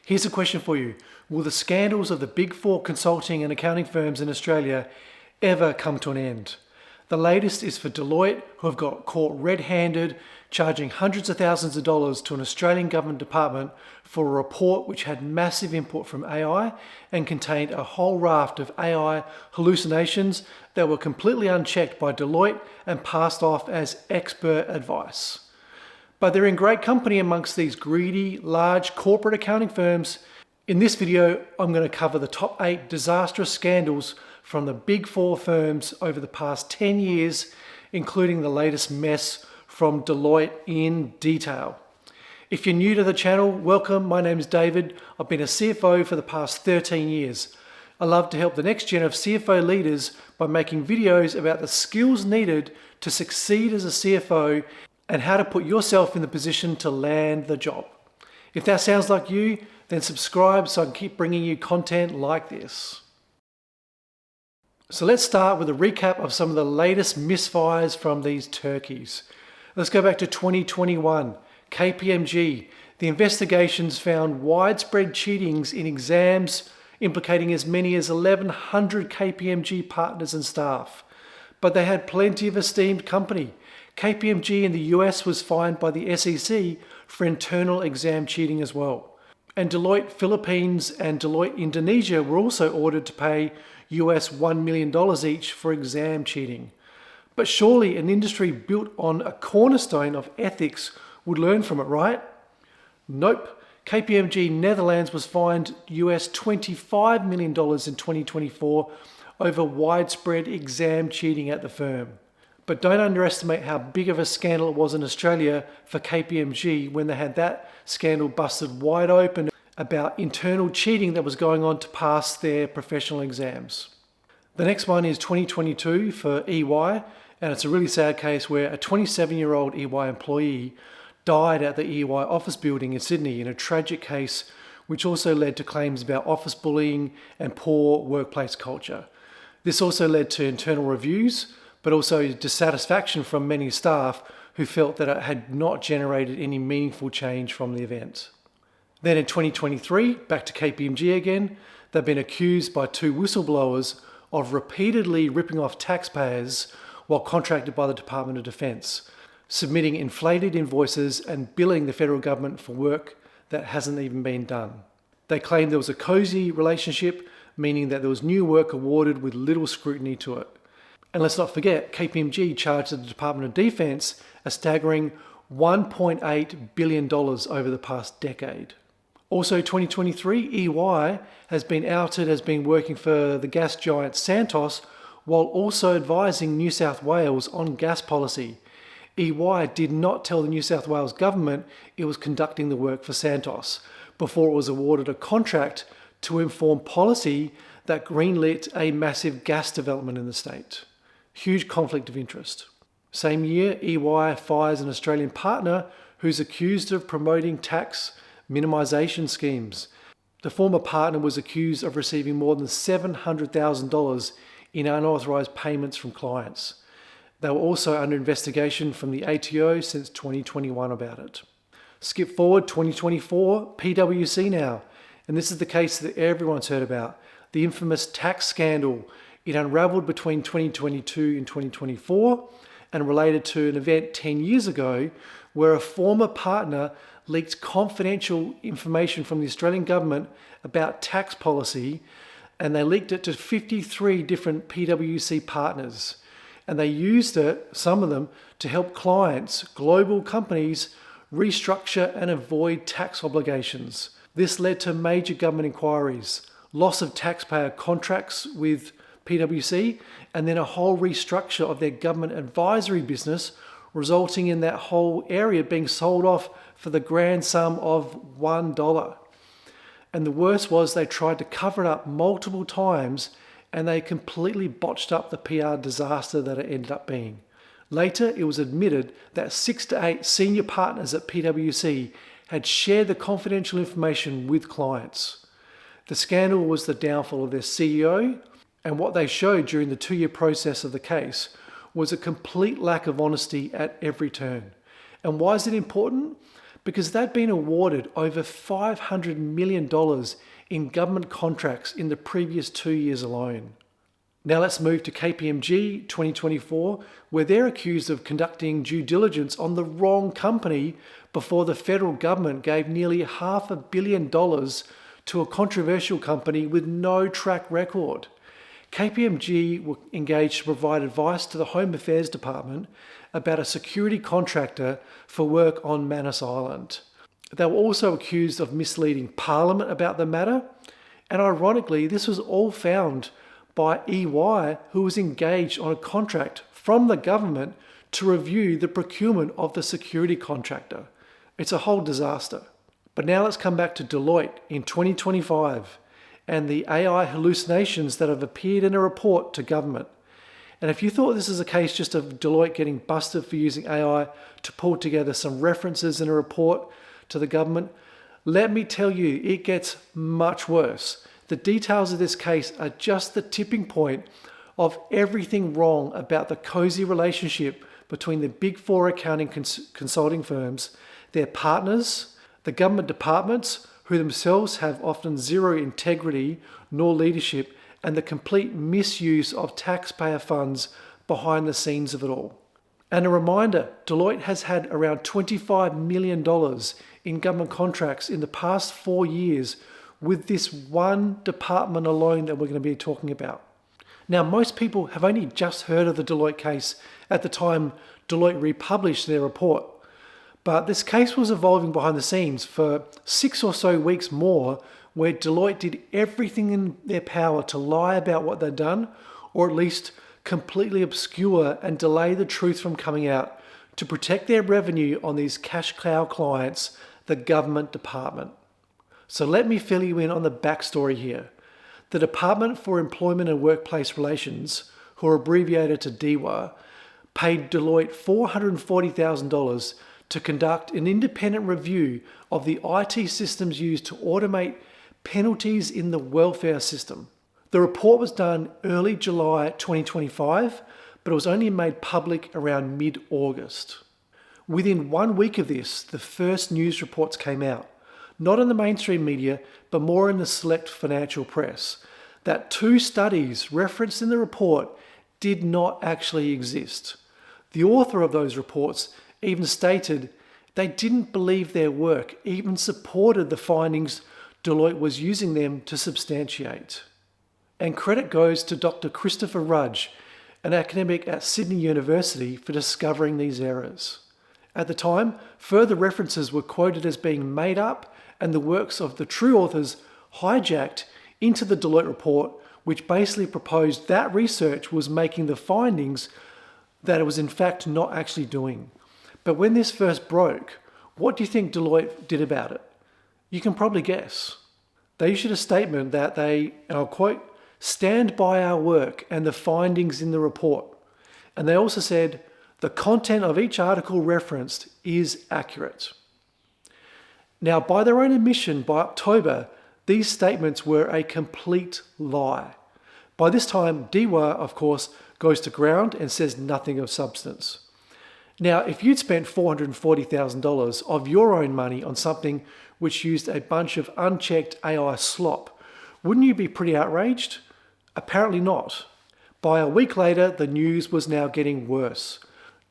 Here's a question for you. Will the scandals of the big four consulting and accounting firms in Australia ever come to an end? The latest is for Deloitte, who have got caught red-handed, charging hundreds of thousands of dollars to an Australian government department for a report which had massive input from AI and contained a whole raft of AI hallucinations that were completely unchecked by Deloitte and passed off as expert advice. But they're in great company amongst these greedy, large corporate accounting firms. In this video, I'm going to cover the top 8 disastrous scandals from the big four firms over the past 10 years, including the latest mess from Deloitte in detail. If you're new to the channel, welcome. My name is David. I've been a CFO for the past 13 years. I love to help the next gen of CFO leaders by making videos about the skills needed to succeed as a CFO and how to put yourself in the position to land the job. If that sounds like you, then subscribe so I can keep bringing you content like this. So let's start with a recap of some of the latest misfires from these turkeys. Let's go back to 2021. KPMG. The investigations found widespread cheatings in exams implicating as many as 1,100 KPMG partners and staff. But they had plenty of esteemed company. KPMG in the US was fined by the SEC for internal exam cheating as well. And Deloitte Philippines and Deloitte Indonesia were also ordered to pay US $1 million each for exam cheating. But surely an industry built on a cornerstone of ethics would learn from it, right? Nope. KPMG Netherlands was fined US $25 million in 2024 over widespread exam cheating at the firm. But don't underestimate how big of a scandal it was in Australia for KPMG when they had that scandal busted wide open about internal cheating that was going on to pass their professional exams. The next one is 2022 for EY, and it's a really sad case where a 27-year-old EY employee died at the EY office building in Sydney in a tragic case which also led to claims about office bullying and poor workplace culture. This also led to internal reviews, but also dissatisfaction from many staff who felt that it had not generated any meaningful change from the event. Then in 2023, back to KPMG again, they've been accused by 2 whistleblowers of repeatedly ripping off taxpayers while contracted by the Department of Defence, submitting inflated invoices and billing the federal government for work that hasn't even been done. They claimed there was a cozy relationship, meaning that there was new work awarded with little scrutiny to it. And let's not forget, KPMG charged the Department of Defence a staggering $1.8 billion over the past decade. Also 2023, EY has been outed as being working for the gas giant Santos while also advising New South Wales on gas policy. EY did not tell the New South Wales government it was conducting the work for Santos before it was awarded a contract to inform policy that greenlit a massive gas development in the state. Huge conflict of interest. Same year, EY fires an Australian partner who's accused of promoting tax minimisation schemes. The former partner was accused of receiving more than $700,000 in unauthorised payments from clients. They were also under investigation from the ATO since 2021 about it. Skip forward 2024, PwC now. And this is the case that everyone's heard about. The infamous tax scandal. It unravelled between 2022 and 2024 and related to an event 10 years ago where a former partner leaked confidential information from the Australian government about tax policy, and they leaked it to 53 different PwC partners. And they used it, some of them, to help clients, global companies, restructure and avoid tax obligations. This led to major government inquiries, loss of taxpayer contracts with PwC, and then a whole restructure of their government advisory business, resulting in that whole area being sold off for the grand sum of $1. And the worst was they tried to cover it up multiple times and they completely botched up the PR disaster that it ended up being. Later, it was admitted that 6 to 8 senior partners at PwC had shared the confidential information with clients. The scandal was the downfall of their CEO, and what they showed during the 2-year process of the case was a complete lack of honesty at every turn. And why is it important? because they'd been awarded over $500 million in government contracts in the previous 2 years alone. Now let's move to KPMG 2024, where they're accused of conducting due diligence on the wrong company before the federal government gave nearly $500 million to a controversial company with no track record. KPMG were engaged to provide advice to the Home Affairs Department about a security contractor for work on Manus Island. They were also accused of misleading Parliament about the matter, and ironically, this was all found by EY, who was engaged on a contract from the government to review the procurement of the security contractor. It's a whole disaster. But now let's come back to Deloitte in 2025 and the AI hallucinations that have appeared in a report to government. And if you thought this is a case just of Deloitte getting busted for using AI to pull together some references in a report to the government, let me tell you, it gets much worse. The details of this case are just the tipping point of everything wrong about the cozy relationship between the big four accounting consulting firms, their partners, the government departments, who themselves have often zero integrity nor leadership, and the complete misuse of taxpayer funds behind the scenes of it all. And a reminder, Deloitte has had around $25 million in government contracts in the past 4 years with this one department alone that we're going to be talking about. Now, most people have only just heard of the Deloitte case at the time Deloitte republished their report. But this case was evolving behind the scenes for 6 or so weeks more, where Deloitte did everything in their power to lie about what they'd done, or at least completely obscure and delay the truth from coming out to protect their revenue on these cash cow clients, the government department. So let me fill you in on the backstory here. The Department for Employment and Workplace Relations, who are abbreviated to DEWA, paid Deloitte $440,000 to conduct an independent review of the IT systems used to automate penalties in the welfare system. The report was done early July 2025, but it was only made public around mid-August. Within 1 week of this, the first news reports came out, not in the mainstream media, but more in the select financial press, that 2 studies referenced in the report did not actually exist. The author of those reports even stated they didn't believe their work even supported the findings Deloitte was using them to substantiate. And credit goes to Dr. Christopher Rudge, an academic at Sydney University, for discovering these errors. At the time, further references were quoted as being made up and the works of the true authors hijacked into the Deloitte report, which basically proposed that research was making the findings that it was in fact not actually doing. But when this first broke, what do you think Deloitte did about it? You can probably guess. They issued a statement that they, and I'll quote, "stand by our work and the findings in the report." And they also said, "the content of each article referenced is accurate." Now, by their own admission, by October, these statements were a complete lie. By this time, DEWA, of course, goes to ground and says nothing of substance. Now, if you'd spent $440,000 of your own money on something which used a bunch of unchecked AI slop, wouldn't you be pretty outraged? Apparently not. By a week later, the news was now getting worse.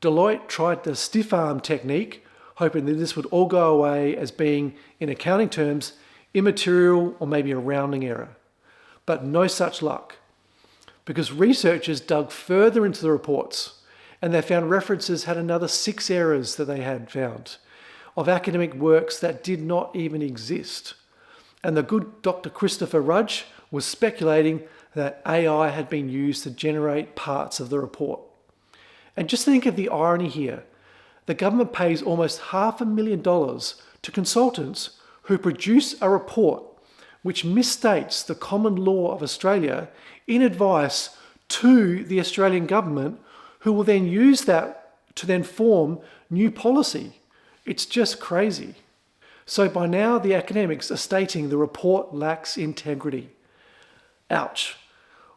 Deloitte tried the stiff arm technique, hoping that this would all go away as being, in accounting terms, immaterial or maybe a rounding error. But no such luck, because researchers dug further into the reports and they found references had another 6 errors that they had found of academic works that did not even exist. And the good Dr. Christopher Rudge was speculating that AI had been used to generate parts of the report. And just think of the irony here. The government pays almost $500,000 to consultants who produce a report which misstates the common law of Australia in advice to the Australian government, who will then use that to then form new policy. It's just crazy. So by now, the academics are stating the report lacks integrity. Ouch.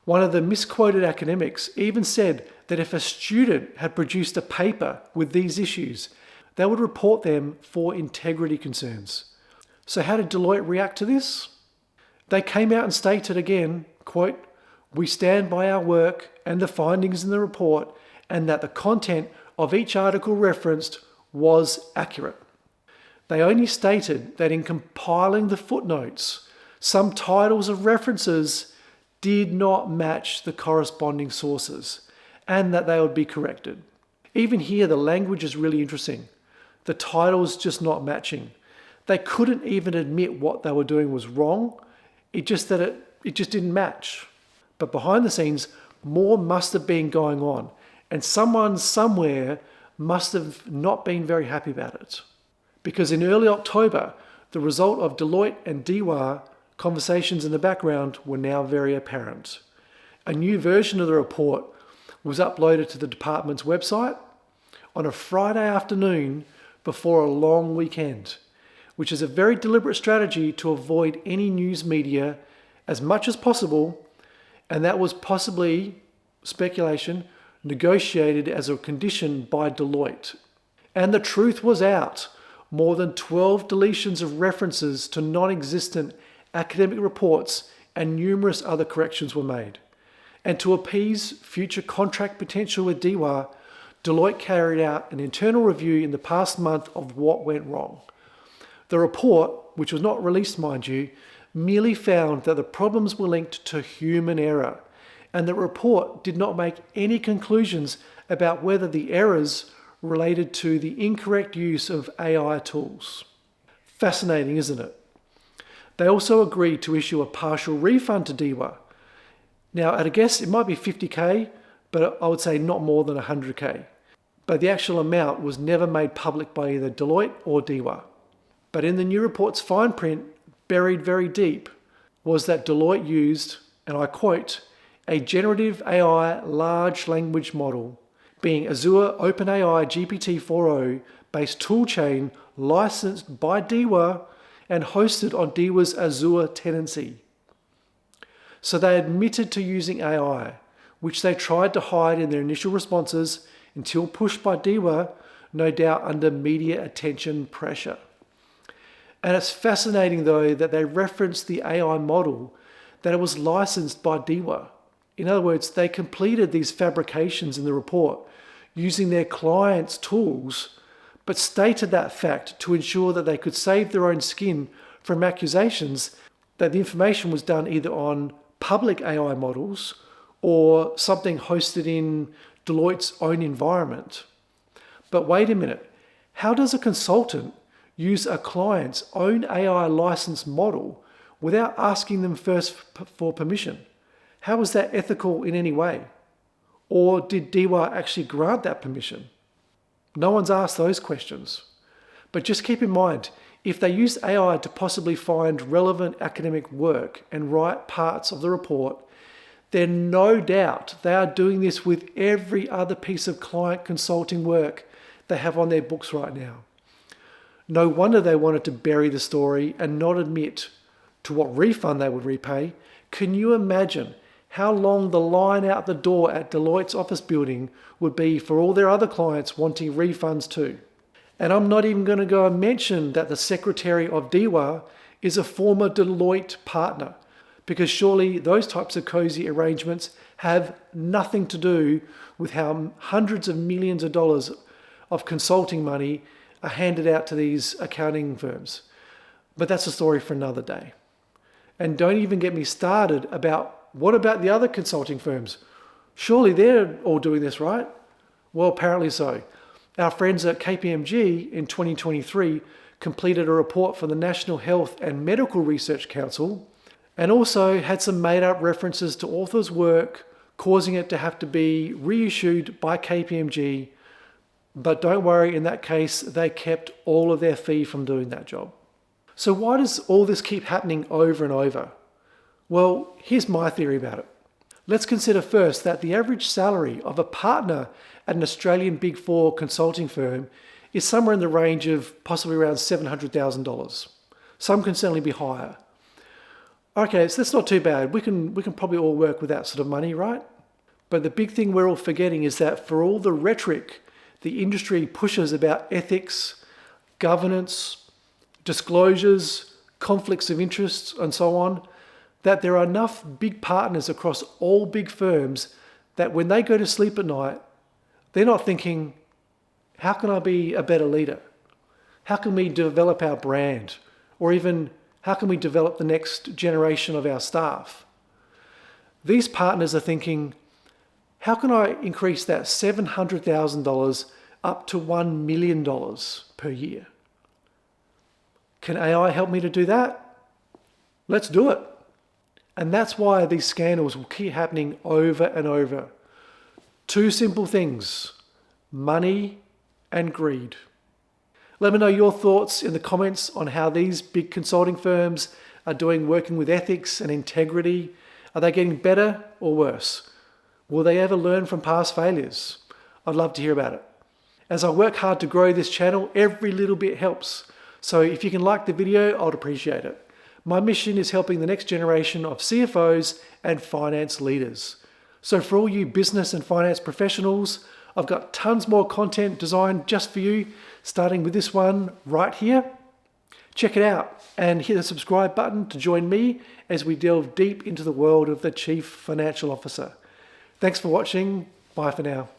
One of the misquoted academics even said that if a student had produced a paper with these issues, they would report them for integrity concerns. So how did Deloitte react to this? They came out and stated again, quote, "We stand by our work and the findings in the report and that the content of each article referenced was accurate." They only stated that in compiling the footnotes, some titles of references did not match the corresponding sources and that they would be corrected. Even here, the language is really interesting. The titles just not matching. They couldn't even admit what they were doing was wrong. It just didn't match. But behind the scenes, more must have been going on, and someone somewhere must have not been very happy about it. Because in early October, the result of Deloitte and DWA conversations in the background were now very apparent. A new version of the report was uploaded to the department's website on a Friday afternoon before a long weekend, which is a very deliberate strategy to avoid any news media as much as possible, and that was possibly, speculation, negotiated as a condition by Deloitte. And the truth was out. More than 12 deletions of references to non-existent academic reports and numerous other corrections were made. And to appease future contract potential with DWA, Deloitte carried out an internal review in the past month of what went wrong. The report, which was not released, mind you, merely found that the problems were linked to human error, and the report did not make any conclusions about whether the errors related to the incorrect use of AI tools. Fascinating, isn't it? They also agreed to issue a partial refund to DWA. Now, at a guess, it might be 50K, but I would say not more than 100K. But the actual amount was never made public by either Deloitte or DWA. But in the new report's fine print, buried very deep, was that Deloitte used, and I quote, "a generative AI large language model, being Azure OpenAI GPT-4o based toolchain licensed by DWA and hosted on DWA's Azure tenancy." So they admitted to using AI, which they tried to hide in their initial responses until pushed by DWA, no doubt under media attention pressure. And it's fascinating, though, that they referenced the AI model, that it was licensed by DWA. In other words, they completed these fabrications in the report using their clients' tools, but stated that fact to ensure that they could save their own skin from accusations that the information was done either on public AI models or something hosted in Deloitte's own environment. But wait a minute, how does a consultant use a client's own AI license model without asking them first for permission? How is that ethical in any way? Or did DWA actually grant that permission? No one's asked those questions. But just keep in mind, if they use AI to possibly find relevant academic work and write parts of the report, then no doubt they are doing this with every other piece of client consulting work they have on their books right now. No wonder they wanted to bury the story and not admit to what refund they would repay. Can you imagine how long the line out the door at Deloitte's office building would be for all their other clients wanting refunds too? And I'm not even going to go and mention that the secretary of DWA is a former Deloitte partner, because surely those types of cozy arrangements have nothing to do with how hundreds of millions of dollars of consulting money are handed out to these accounting firms. But that's a story for another day. And don't even get me started about what about the other consulting firms? Surely they're all doing this, right? Well, apparently so. Our friends at KPMG in 2023 completed a report for the National Health and Medical Research Council and also had some made-up references to authors' work, causing it to have to be reissued by KPMG. But don't worry, in that case, they kept all of their fee from doing that job. So why does all this keep happening over and over? Well, here's my theory about it. Let's consider first that the average salary of a partner at an Australian Big Four consulting firm is somewhere in the range of possibly around $700,000. Some can certainly be higher. Okay, so that's not too bad. We can probably all work with that sort of money, right? But the big thing we're all forgetting is that for all the rhetoric the industry pushes about ethics, governance, disclosures, conflicts of interest, and so on, that there are enough big partners across all big firms that when they go to sleep at night, they're not thinking, how can I be a better leader? How can we develop our brand? Or even, how can we develop the next generation of our staff? These partners are thinking, how can I increase that $700,000 up to $1 million per year? Can AI help me to do that? Let's do it. And that's why these scandals will keep happening over and over. Two simple things: money and greed. Let me know your thoughts in the comments on how these big consulting firms are doing working with ethics and integrity. Are they getting better or worse? Will they ever learn from past failures? I'd love to hear about it. As I work hard to grow this channel, every little bit helps. So if you can like the video, I'd appreciate it. My mission is helping the next generation of CFOs and finance leaders. So for all you business and finance professionals, I've got tons more content designed just for you, starting with this one right here. Check it out and hit the subscribe button to join me as we delve deep into the world of the Chief Financial Officer. Thanks for watching. Bye for now.